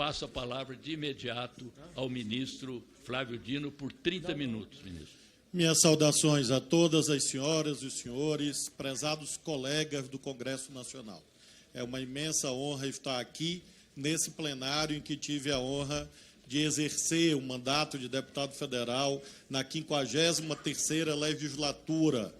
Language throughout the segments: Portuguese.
passo a palavra de imediato ao ministro Flávio Dino por 30 minutos, ministro. Minhas saudações a todas as senhoras e os senhores, prezados colegas do Congresso Nacional. É uma imensa honra estar aqui nesse plenário em que tive a honra de exercer o mandato de deputado federal na 53ª legislatura,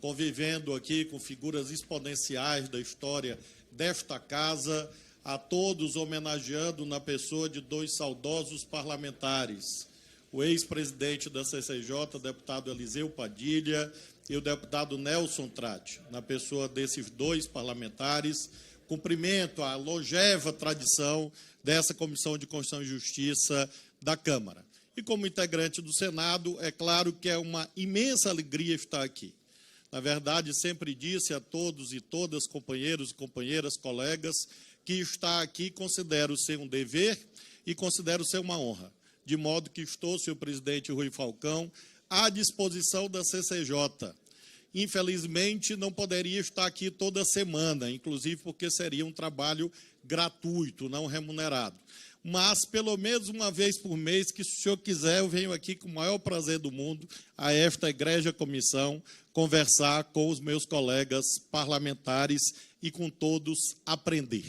convivendo aqui com figuras exponenciais da história desta casa, a todos homenageando na pessoa de dois saudosos parlamentares, o ex-presidente da CCJ, deputado Eliseu Padilha, e o deputado Nelson Trate. Na pessoa desses dois parlamentares, cumprimento a longeva tradição dessa Comissão de Constituição e Justiça da Câmara. E como integrante do Senado, é claro que é uma imensa alegria estar aqui. Na verdade, sempre disse a todos e todas, companheiros e companheiras, colegas, que estar aqui considero ser um dever e considero ser uma honra. De modo que estou, senhor presidente Rui Falcão, à disposição da CCJ. Infelizmente, não poderia estar aqui toda semana, inclusive porque seria um trabalho gratuito, não remunerado. Mas, pelo menos uma vez por mês, que se o senhor quiser, eu venho aqui com o maior prazer do mundo a esta egrégia comissão conversar com os meus colegas parlamentares e com todos aprender.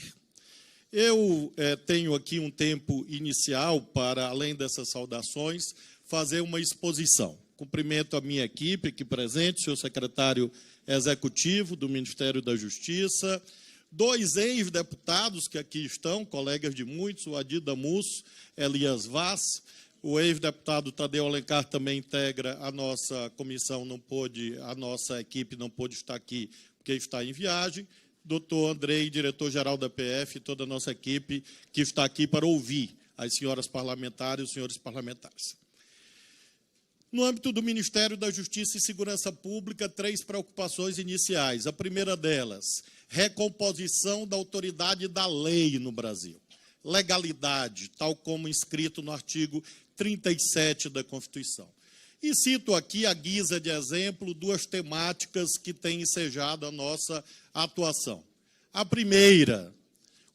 Eu tenho aqui um tempo inicial para, além dessas saudações, fazer uma exposição. Cumprimento a minha equipe aqui presente, senhor secretário executivo do Ministério da Justiça, dois ex-deputados que aqui estão, colegas de muitos, o Adi Damus, Elias Vaz, o ex-deputado Tadeu Alencar também integra a nossa comissão, a nossa equipe não pôde estar aqui porque está em viagem, doutor Andrei, diretor-geral da PF, e toda a nossa equipe que está aqui para ouvir as senhoras parlamentares e os senhores parlamentares. No âmbito do Ministério da Justiça e Segurança Pública, 3 preocupações iniciais. A primeira delas, recomposição da autoridade da lei no Brasil. Legalidade, tal como inscrito no artigo 37 da Constituição. E cito aqui, à guisa de exemplo, 2 temáticas que têm ensejado a nossa atuação. A primeira,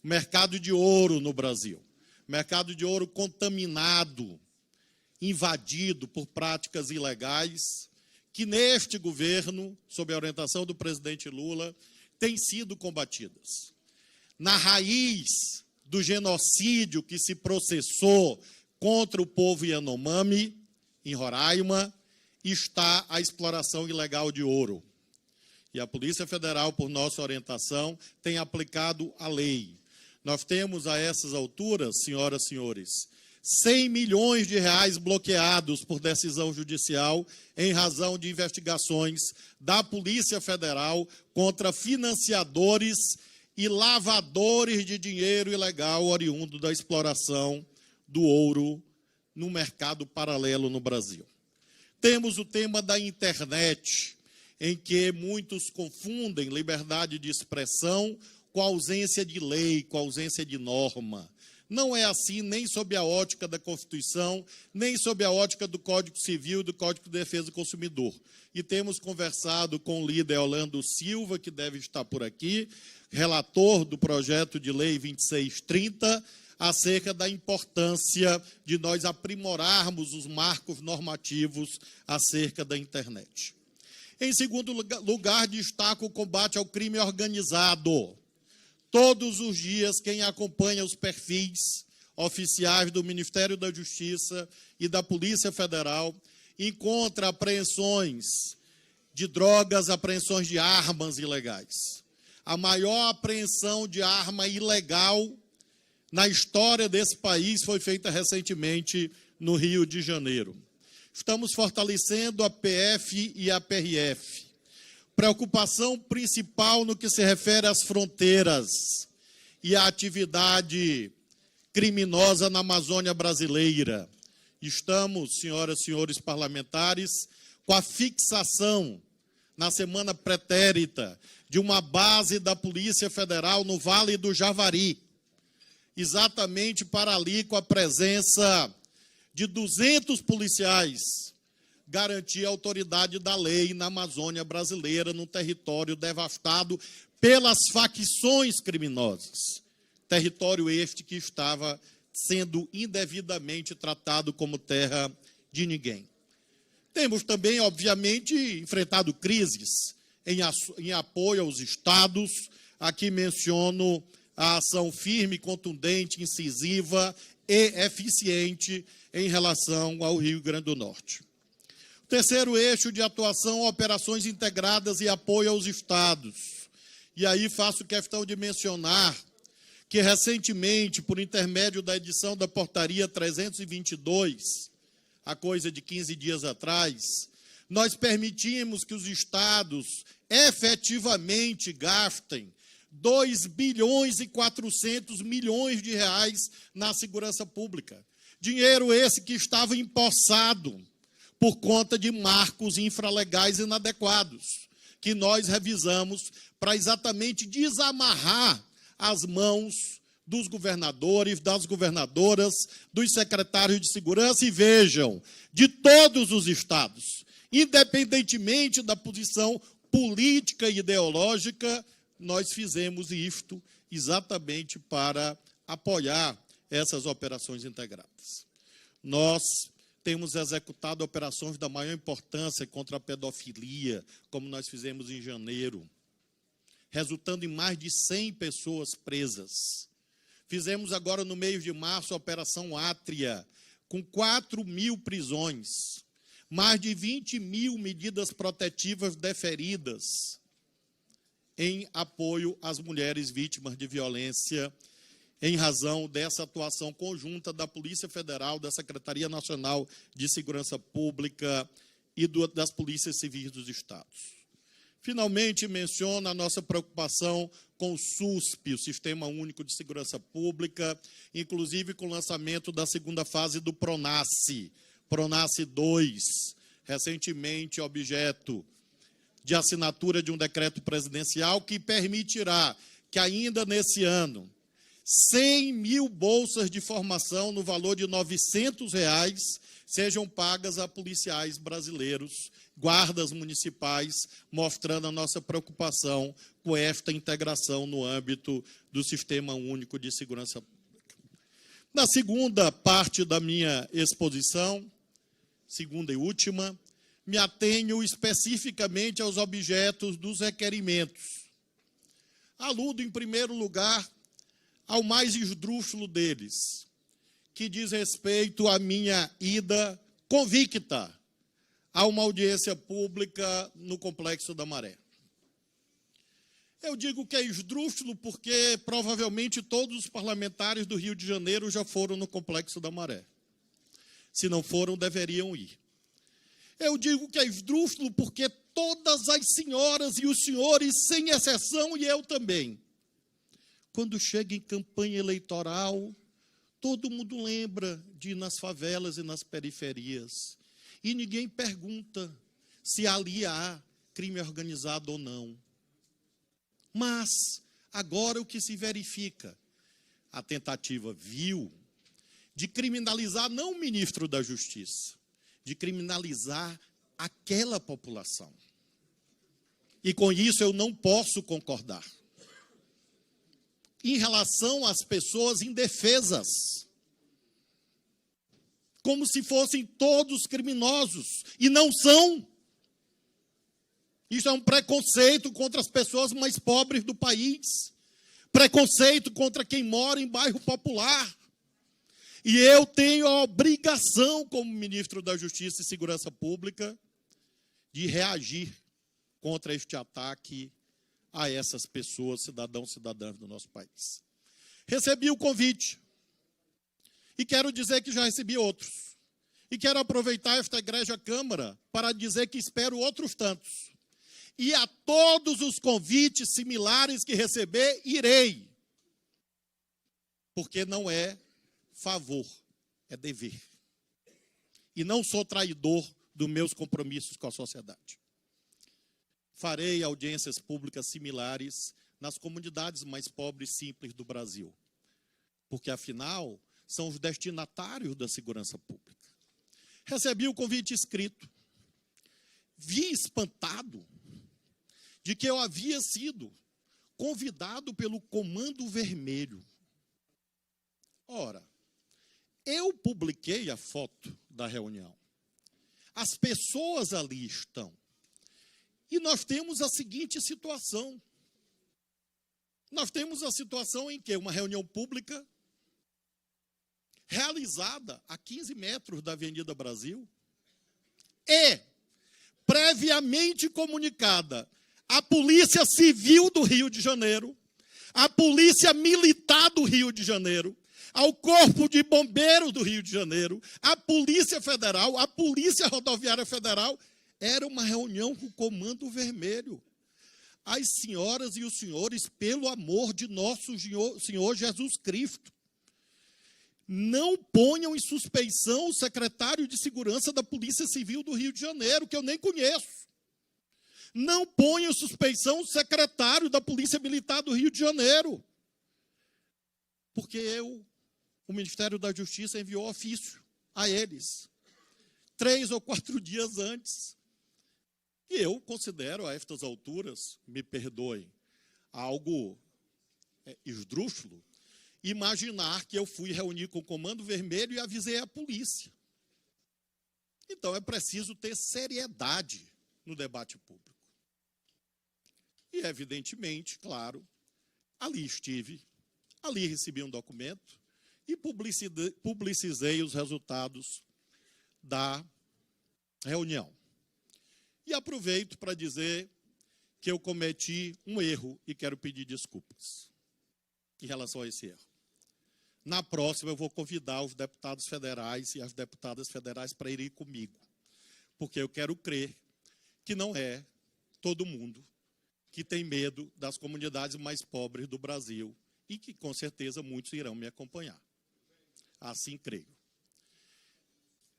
o mercado de ouro no Brasil. Mercado de ouro contaminado, invadido por práticas ilegais, que neste governo, sob a orientação do presidente Lula, têm sido combatidas. Na raiz do genocídio que se processou contra o povo Yanomami, em Roraima, está a exploração ilegal de ouro. E a Polícia Federal, por nossa orientação, tem aplicado a lei. Nós temos, a essas alturas, senhoras e senhores, 100 milhões de reais bloqueados por decisão judicial em razão de investigações da Polícia Federal contra financiadores e lavadores de dinheiro ilegal oriundo da exploração do ouro no mercado paralelo no Brasil. Temos o tema da internet, em que muitos confundem liberdade de expressão com a ausência de lei, com a ausência de norma. Não é assim nem sob a ótica da Constituição, nem sob a ótica do Código Civil e do Código de Defesa do Consumidor. E temos conversado com o líder Orlando Silva, que deve estar por aqui, relator do projeto de lei 2630, acerca da importância de nós aprimorarmos os marcos normativos acerca da internet. Em segundo lugar, destaco o combate ao crime organizado. Todos os dias, quem acompanha os perfis oficiais do Ministério da Justiça e da Polícia Federal encontra apreensões de drogas, apreensões de armas ilegais. A maior apreensão de arma ilegal na história desse país foi feita recentemente no Rio de Janeiro. Estamos fortalecendo a PF e a PRF. Preocupação principal no que se refere às fronteiras e à atividade criminosa na Amazônia brasileira. Estamos, senhoras e senhores parlamentares, com a fixação, na semana pretérita, de uma base da Polícia Federal no Vale do Javari, exatamente para ali, com a presença de 200 policiais, garantir a autoridade da lei na Amazônia brasileira, num território devastado pelas facções criminosas. Território este que estava sendo indevidamente tratado como terra de ninguém. Temos também, obviamente, enfrentado crises em apoio aos estados. Aqui menciono a ação firme, contundente, incisiva e eficiente em relação ao Rio Grande do Norte. O terceiro eixo de atuação, operações integradas e apoio aos estados. E aí faço questão de mencionar que recentemente, por intermédio da edição da Portaria 322, há coisa de 15 dias atrás, nós permitimos que os estados efetivamente gastem 2 bilhões e 400 milhões de reais na segurança pública. Dinheiro esse que estava empossado por conta de marcos infralegais inadequados, que nós revisamos para exatamente desamarrar as mãos dos governadores, das governadoras, dos secretários de segurança, e vejam, de todos os estados, independentemente da posição política e ideológica, nós fizemos isto exatamente para apoiar essas operações integradas. Nós temos executado operações da maior importância contra a pedofilia, como nós fizemos em janeiro, resultando em mais de 100 pessoas presas. Fizemos agora, no mês de março, a Operação Átria, com 4.000 prisões, mais de 20.000 medidas protetivas deferidas em apoio às mulheres vítimas de violência, em razão dessa atuação conjunta da Polícia Federal, da Secretaria Nacional de Segurança Pública e das Polícias Civis dos Estados. Finalmente, menciono a nossa preocupação com o SUSP, o Sistema Único de Segurança Pública, inclusive com o lançamento da segunda fase do PRONASSE, PRONASSE 2, recentemente objeto de assinatura de um decreto presidencial que permitirá que ainda nesse ano 100.000 bolsas de formação no valor de R$ 900 sejam pagas a policiais brasileiros, guardas municipais, mostrando a nossa preocupação com esta integração no âmbito do Sistema Único de Segurança Pública. Na segunda parte da minha exposição, segunda e última, me atenho especificamente aos objetos dos requerimentos. Aludo, em primeiro lugar, ao mais esdrúxulo deles, que diz respeito à minha ida convicta a uma audiência pública no Complexo da Maré. Eu digo que é esdrúxulo porque provavelmente todos os parlamentares do Rio de Janeiro já foram no Complexo da Maré. Se não foram, deveriam ir. Eu digo que é esdrúxulo porque todas as senhoras e os senhores, sem exceção, e eu também, quando chega em campanha eleitoral, todo mundo lembra de ir nas favelas e nas periferias. E ninguém pergunta se ali há crime organizado ou não. Mas, agora o que se verifica? A tentativa vil de criminalizar não o ministro da Justiça, de criminalizar aquela população. E com isso eu não posso concordar. Em relação às pessoas indefesas, como se fossem todos criminosos, e não são. Isso é um preconceito contra as pessoas mais pobres do país, preconceito contra quem mora em bairro popular. E eu tenho a obrigação, como ministro da Justiça e Segurança Pública, de reagir contra este ataque a essas pessoas, cidadãos e cidadãs do nosso país. Recebi o convite e quero dizer que já recebi outros. E quero aproveitar esta Igreja Câmara para dizer que espero outros tantos. E a todos os convites similares que receber, irei. Porque não é favor, é dever. E não sou traidor dos meus compromissos com a sociedade. Farei audiências públicas similares nas comunidades mais pobres e simples do Brasil. Porque, afinal, são os destinatários da segurança pública. Recebi o convite escrito. Vi espantado de que eu havia sido convidado pelo Comando Vermelho. Ora, publiquei a foto da reunião. As pessoas ali estão. E nós temos a seguinte situação. Nós temos a situação em que uma reunião pública realizada a 15 metros da Avenida Brasil e previamente comunicada à Polícia Civil do Rio de Janeiro, à Polícia Militar do Rio de Janeiro, ao Corpo de Bombeiros do Rio de Janeiro, à Polícia Federal, à Polícia Rodoviária Federal. Era uma reunião com o Comando Vermelho. As senhoras e os senhores, pelo amor de nosso Senhor Jesus Cristo, não ponham em suspeição o secretário de Segurança da Polícia Civil do Rio de Janeiro, que eu nem conheço. Não ponham em suspeição o secretário da Polícia Militar do Rio de Janeiro. Porque o Ministério da Justiça enviou ofício a eles, 3 ou 4 dias antes. E eu considero, a estas alturas, me perdoem, algo esdrúxulo, imaginar que eu fui reunir com o Comando Vermelho e avisei a polícia. Então, é preciso ter seriedade no debate público. E, evidentemente, claro, ali estive, ali recebi um documento e publicizei os resultados da reunião. E aproveito para dizer que eu cometi um erro e quero pedir desculpas em relação a esse erro. Na próxima, eu vou convidar os deputados federais e as deputadas federais para irem comigo, porque eu quero crer que não é todo mundo que tem medo das comunidades mais pobres do Brasil e que, com certeza, muitos irão me acompanhar. Assim creio.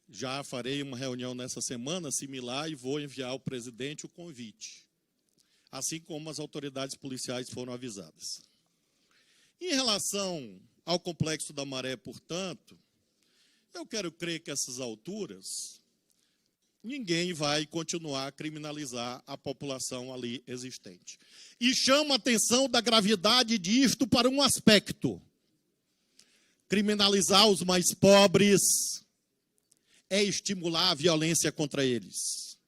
Já farei uma reunião nessa semana similar e vou enviar ao presidente o convite, assim como as autoridades policiais foram avisadas. Em relação ao Complexo da Maré, portanto, eu quero crer que a essas alturas ninguém vai continuar a criminalizar a população ali existente. E chama a atenção da gravidade disto para um aspecto. Criminalizar os mais pobres é estimular a violência contra eles,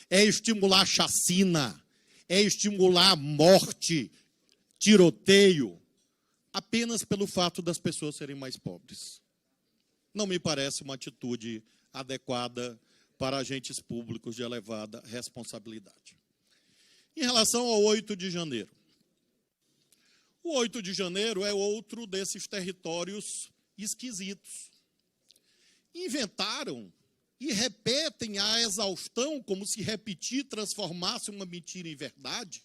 é estimular a chacina, é estimular a morte, tiroteio, apenas pelo fato das pessoas serem mais pobres. Não me parece uma atitude adequada para agentes públicos de elevada responsabilidade. Em relação ao 8 de janeiro. O 8 de janeiro é outro desses territórios esquisitos. Inventaram e repetem a exaustão, como se repetir transformasse uma mentira em verdade,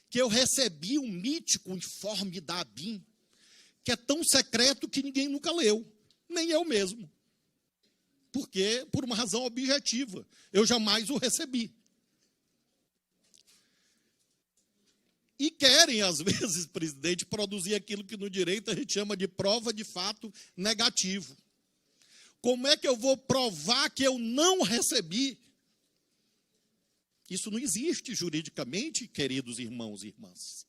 que eu recebi um mítico informe da ABIN, que é tão secreto que ninguém nunca leu, nem eu mesmo. Porque, por uma razão objetiva, eu jamais o recebi. E querem, às vezes, presidente, produzir aquilo que no direito a gente chama de prova de fato negativo. Como é que eu vou provar que eu não recebi? Isso não existe juridicamente, queridos irmãos e irmãs.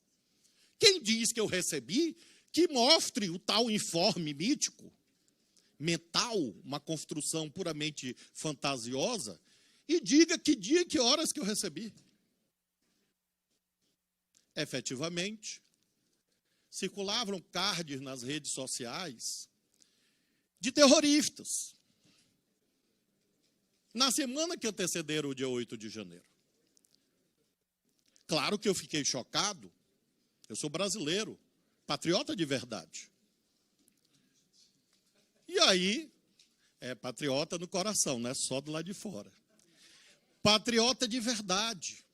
Quem diz que eu recebi, que mostre o tal informe mítico, mental, uma construção puramente fantasiosa, e diga que dia e que horas que eu recebi. Efetivamente, circulavam cards nas redes sociais de terroristas, na semana que antecederam o dia 8 de janeiro. Claro que eu fiquei chocado, eu sou brasileiro, patriota de verdade. E aí, patriota no coração, não é só do lado de fora. Patriota de verdade.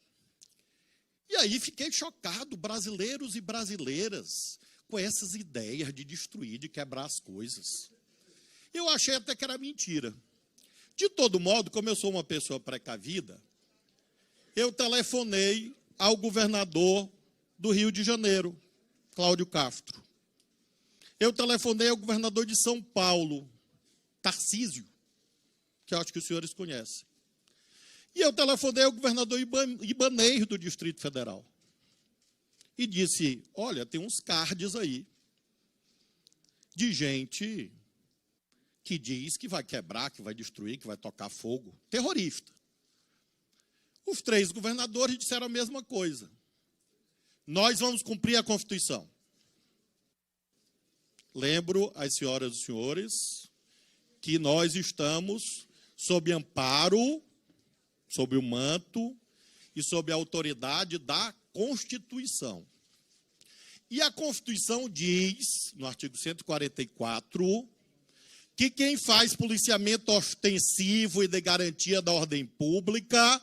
E aí fiquei chocado, brasileiros e brasileiras, com essas ideias de destruir, de quebrar as coisas. Eu achei até que era mentira. De todo modo, como eu sou uma pessoa precavida, eu telefonei ao governador do Rio de Janeiro, Cláudio Castro. Eu telefonei ao governador de São Paulo, Tarcísio, que eu acho que os senhores conhecem. E eu telefonei ao governador Ibanez do Distrito Federal. E disse, olha, tem uns cards aí de gente que diz que vai quebrar, que vai destruir, que vai tocar fogo. Terrorista. Os 3 governadores disseram a mesma coisa. Nós vamos cumprir a Constituição. Lembro às senhoras e senhores que nós estamos sob amparo, sob o manto e sob a autoridade da Constituição. E a Constituição diz, no artigo 144, que quem faz policiamento ostensivo e de garantia da ordem pública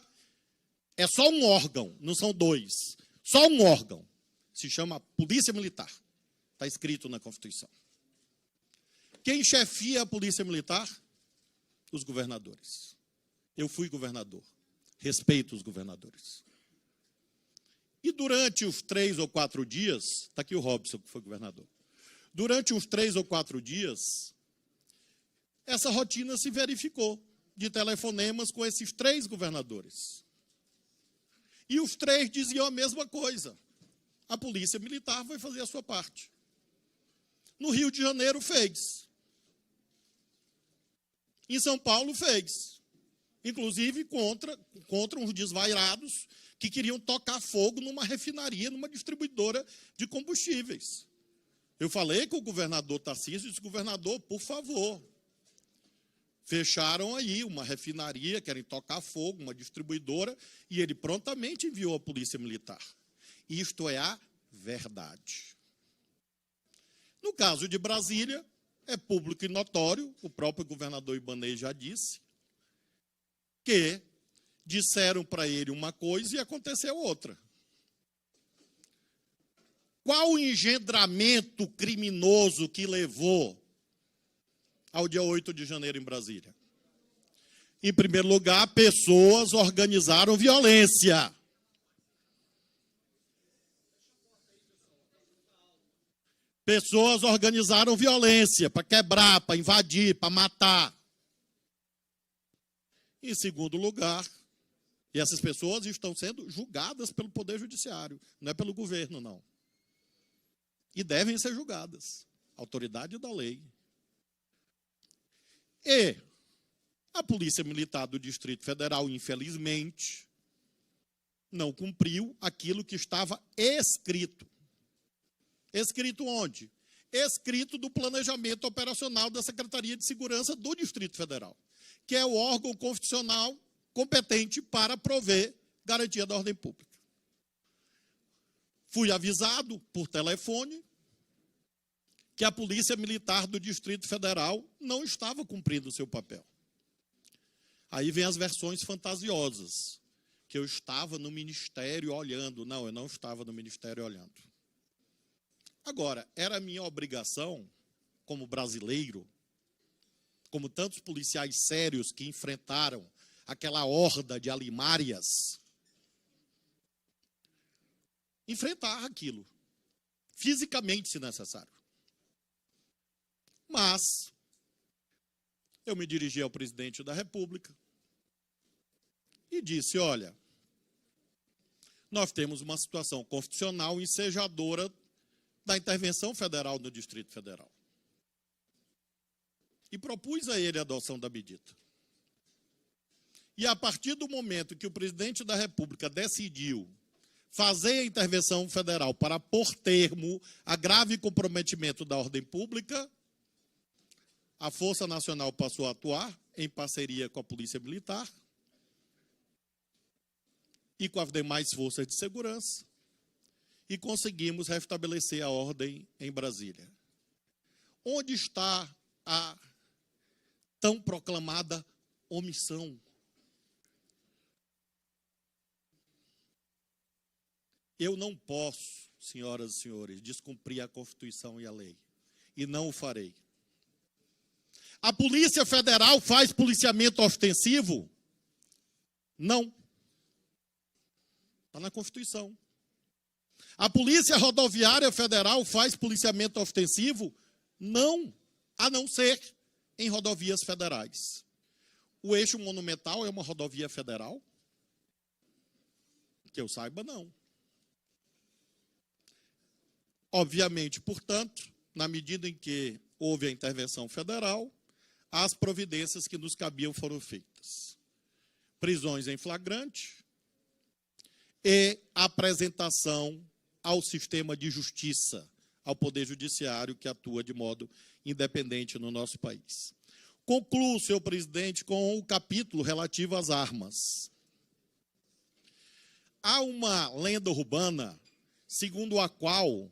é só um órgão, não são 2. Só um órgão. Se chama Polícia Militar. Está escrito na Constituição. Quem chefia a Polícia Militar? Os governadores. Eu fui governador. Respeito os governadores. E durante os 3 ou 4 dias, está aqui o Robson, que foi governador. Durante uns 3 ou 4 dias, essa rotina se verificou de telefonemas com esses 3 governadores. E os 3 diziam a mesma coisa. A Polícia Militar vai fazer a sua parte. No Rio de Janeiro fez. Em São Paulo fez. Inclusive contra uns desvairados que queriam tocar fogo numa refinaria, numa distribuidora de combustíveis. Eu falei com o governador Tarcísio e disse, governador, por favor, fecharam aí uma refinaria, querem tocar fogo, uma distribuidora, e ele prontamente enviou a Polícia Militar. Isto é a verdade. No caso de Brasília, é público e notório, o próprio governador Ibanez já disse, que disseram para ele uma coisa e aconteceu outra. Qual o engendramento criminoso que levou ao dia 8 de janeiro em Brasília? Em primeiro lugar, pessoas organizaram violência. Pessoas organizaram violência para quebrar, para invadir, para matar. Em segundo lugar, e essas pessoas estão sendo julgadas pelo Poder Judiciário, não é pelo governo, não. E devem ser julgadas. Autoridade da lei. E a Polícia Militar do Distrito Federal, infelizmente, não cumpriu aquilo que estava escrito. Escrito onde? Escrito do planejamento operacional da Secretaria de Segurança do Distrito Federal, que é o órgão constitucional competente para prover garantia da ordem pública. Fui avisado por telefone que a Polícia Militar do Distrito Federal não estava cumprindo o seu papel. Aí vem as versões fantasiosas, que eu estava no ministério olhando. Não, eu não estava no ministério olhando. Agora, era minha obrigação, como brasileiro, como tantos policiais sérios que enfrentaram aquela horda de alimárias, enfrentar aquilo, fisicamente, se necessário. Mas eu me dirigi ao presidente da República e disse, olha, nós temos uma situação constitucional ensejadora da intervenção federal no Distrito Federal. E propus a ele a adoção da medida. E a partir do momento que o presidente da República decidiu fazer a intervenção federal para pôr termo a grave comprometimento da ordem pública, a Força Nacional passou a atuar em parceria com a Polícia Militar e com as demais forças de segurança e conseguimos restabelecer a ordem em Brasília. Onde está a tão proclamada omissão? Eu não posso, senhoras e senhores, descumprir a Constituição e a lei. E não o farei. A Polícia Federal faz policiamento ostensivo? Não. Está na Constituição. A Polícia Rodoviária Federal faz policiamento ostensivo? Não. A não ser em rodovias federais. O Eixo Monumental é uma rodovia federal? Que eu saiba, não. Obviamente, portanto, na medida em que houve a intervenção federal, as providências que nos cabiam foram feitas. Prisões em flagrante e apresentação ao sistema de justiça, ao Poder Judiciário, que atua de modo independente no nosso país. Concluo, senhor presidente, com o capítulo relativo às armas. Há uma lenda urbana, segundo a qual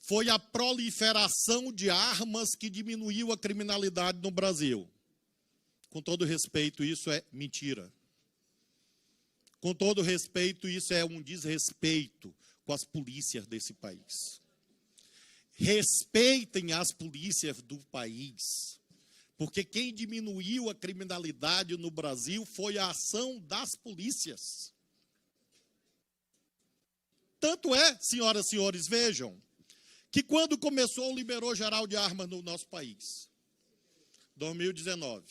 foi a proliferação de armas que diminuiu a criminalidade no Brasil. Com todo respeito, isso é mentira. Com todo respeito, isso é um desrespeito com as polícias desse país. Respeitem as polícias do país, porque quem diminuiu a criminalidade no Brasil foi a ação das polícias. Tanto é, senhoras e senhores, vejam, que quando começou o liberou geral de armas no nosso país, 2019,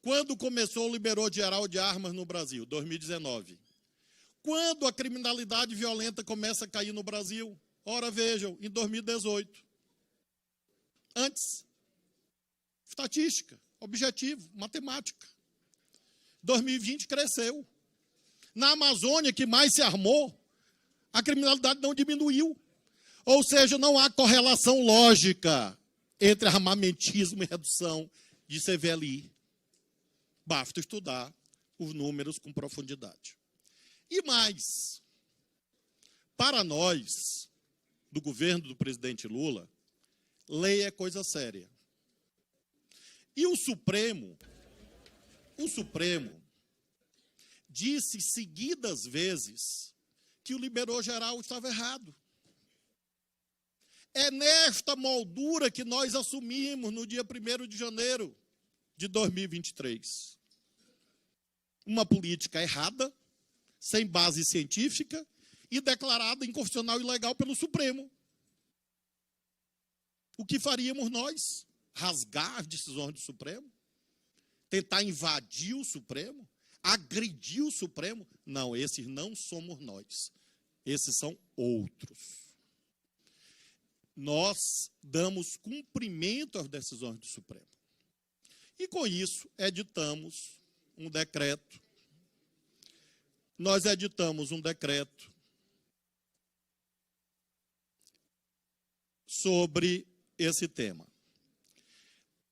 quando começou o liberou geral de armas no Brasil, 2019, quando a criminalidade violenta começa a cair no Brasil, ora vejam, em 2018, antes, estatística, objetivo, matemática, 2020 cresceu. Na Amazônia, que mais se armou, a criminalidade não diminuiu. Ou seja, não há correlação lógica entre armamentismo e redução de CVLI. Basta estudar os números com profundidade. E mais, para nós, do governo do presidente Lula, lei é coisa séria. E o Supremo disse seguidas vezes que o liberou geral estava errado. É nesta moldura que nós assumimos no dia 1º de janeiro de 2023. Uma política errada, sem base científica e declarada inconstitucional e ilegal pelo Supremo. O que faríamos nós? Rasgar as decisões do Supremo? Tentar invadir o Supremo? Agredir o Supremo? Não, esses não somos nós. Esses são outros. Nós damos cumprimento às decisões do Supremo. E com isso, editamos um decreto. Nós editamos um decreto sobre esse tema.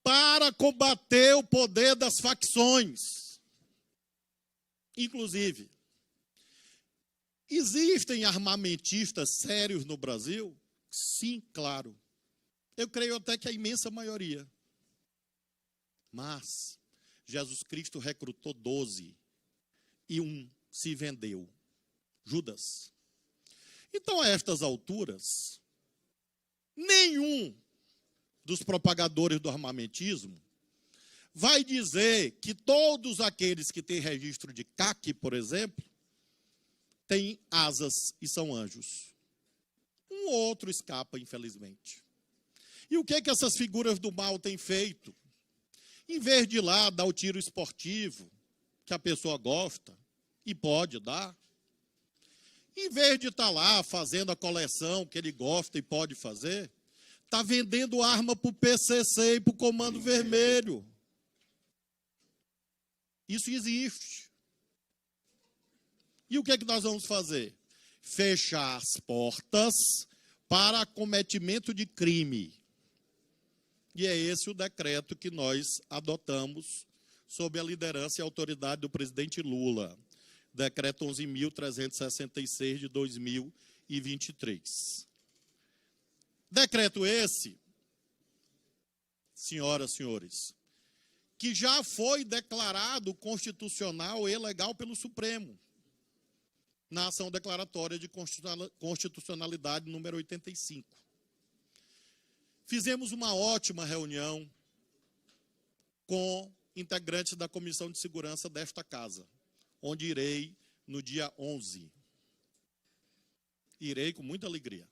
Para combater o poder das facções. Inclusive, existem armamentistas sérios no Brasil? Sim, claro. Eu creio até que a imensa maioria. Mas Jesus Cristo recrutou 12 e um se vendeu. Judas. Então, a estas alturas, nenhum dos propagadores do armamentismo vai dizer que todos aqueles que têm registro de CAC, por exemplo, têm asas e são anjos. Um ou outro escapa, infelizmente. E o que é que essas figuras do mal têm feito? Em vez de ir lá dar o tiro esportivo, que a pessoa gosta e pode dar, em vez de estar lá fazendo a coleção que ele gosta e pode fazer, está vendendo arma para o PCC e para o Comando Vermelho. Isso existe. E o que é que nós vamos fazer? Fechar as portas para acometimento de crime. E é esse o decreto que nós adotamos sob a liderança e autoridade do presidente Lula. Decreto 11.366 de 2023. Decreto esse, senhoras e senhores, que já foi declarado constitucional e legal pelo Supremo, na ação declaratória de constitucionalidade número 85. Fizemos uma ótima reunião com integrantes da Comissão de Segurança desta casa, onde irei no dia 11. Irei com muita alegria.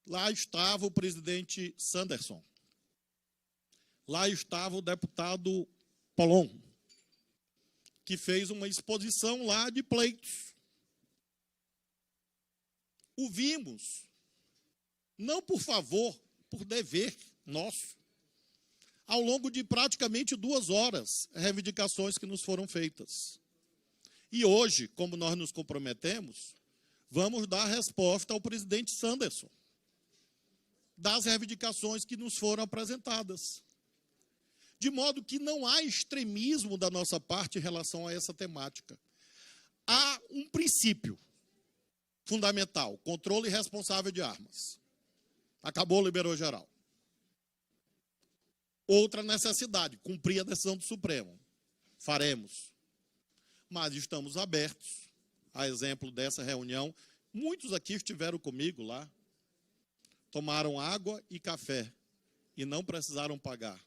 Lá estava o presidente Sanderson. Lá estava o deputado Polon, que fez uma exposição lá de pleitos. o vimos, não por favor, por dever nosso, ao longo de praticamente 2 horas, reivindicações que nos foram feitas. E hoje, como nós nos comprometemos, vamos dar resposta ao presidente Sanderson das reivindicações que nos foram apresentadas. De modo que não há extremismo da nossa parte em relação a essa temática. Há um princípio fundamental: controle responsável de armas. Acabou, liberou geral. Outra necessidade: cumprir a decisão do Supremo. Faremos. Mas estamos abertos, a exemplo dessa reunião. Muitos aqui estiveram comigo lá, tomaram água e café e não precisaram pagar.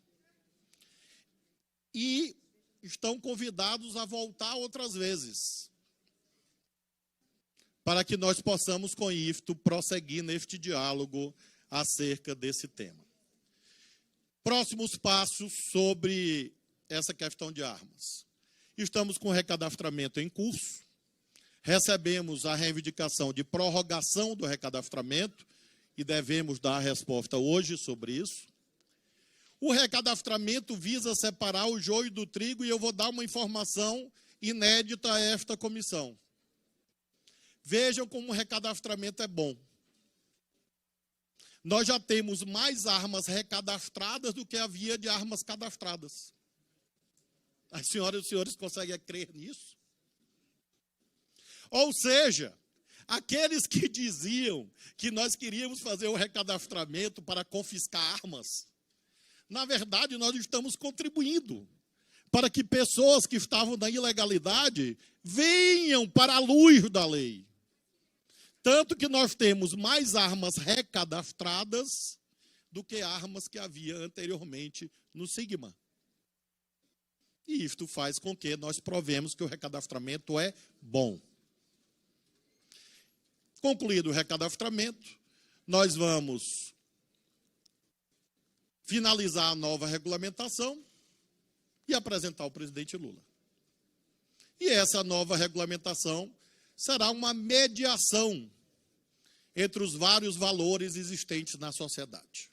E estão convidados a voltar outras vezes, para que nós possamos, com isto, prosseguir neste diálogo acerca desse tema. Próximos passos sobre essa questão de armas. Estamos com o recadastramento em curso, recebemos a reivindicação de prorrogação do recadastramento e devemos dar a resposta hoje sobre isso. O recadastramento visa separar o joio do trigo e eu vou dar uma informação inédita a esta comissão. Vejam como o recadastramento é bom. Nós já temos mais armas recadastradas do que havia de armas cadastradas. As senhoras e os senhores conseguem crer nisso? Ou seja, aqueles que diziam que nós queríamos fazer o recadastramento para confiscar armas, na verdade, nós estamos contribuindo para que pessoas que estavam na ilegalidade venham para a luz da lei. Tanto que nós temos mais armas recadastradas do que armas que havia anteriormente no Sigma. E isto faz com que nós provemos que o recadastramento é bom. Concluído o recadastramento, nós vamos finalizar a nova regulamentação e apresentar ao presidente Lula. E essa nova regulamentação será uma mediação entre os vários valores existentes na sociedade.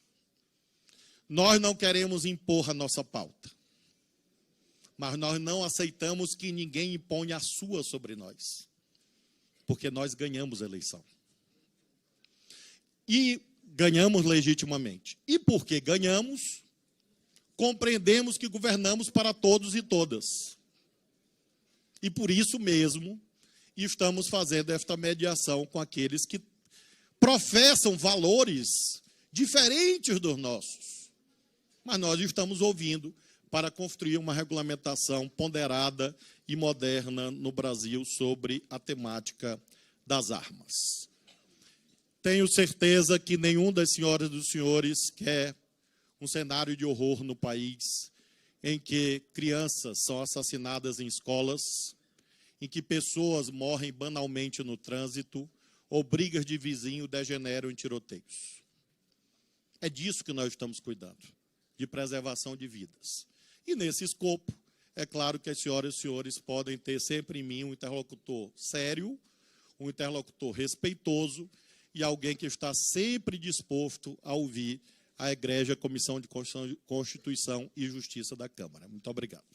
Nós não queremos impor a nossa pauta, mas nós não aceitamos que ninguém imponha a sua sobre nós, porque nós ganhamos a eleição. E ganhamos legitimamente. E porque ganhamos, compreendemos que governamos para todos e todas. E por isso mesmo, estamos fazendo esta mediação com aqueles que professam valores diferentes dos nossos. Mas nós estamos ouvindo para construir uma regulamentação ponderada e moderna no Brasil sobre a temática das armas. Tenho certeza que nenhum das senhoras e dos senhores quer um cenário de horror no país, em que crianças são assassinadas em escolas, em que pessoas morrem banalmente no trânsito, ou brigas de vizinho degeneram em tiroteios. É disso que nós estamos cuidando, de preservação de vidas. E nesse escopo, é claro que as senhoras e os senhores podem ter sempre em mim um interlocutor sério, um interlocutor respeitoso e alguém que está sempre disposto a ouvir a egrégia Comissão de Constituição e Justiça da Câmara. Muito obrigado.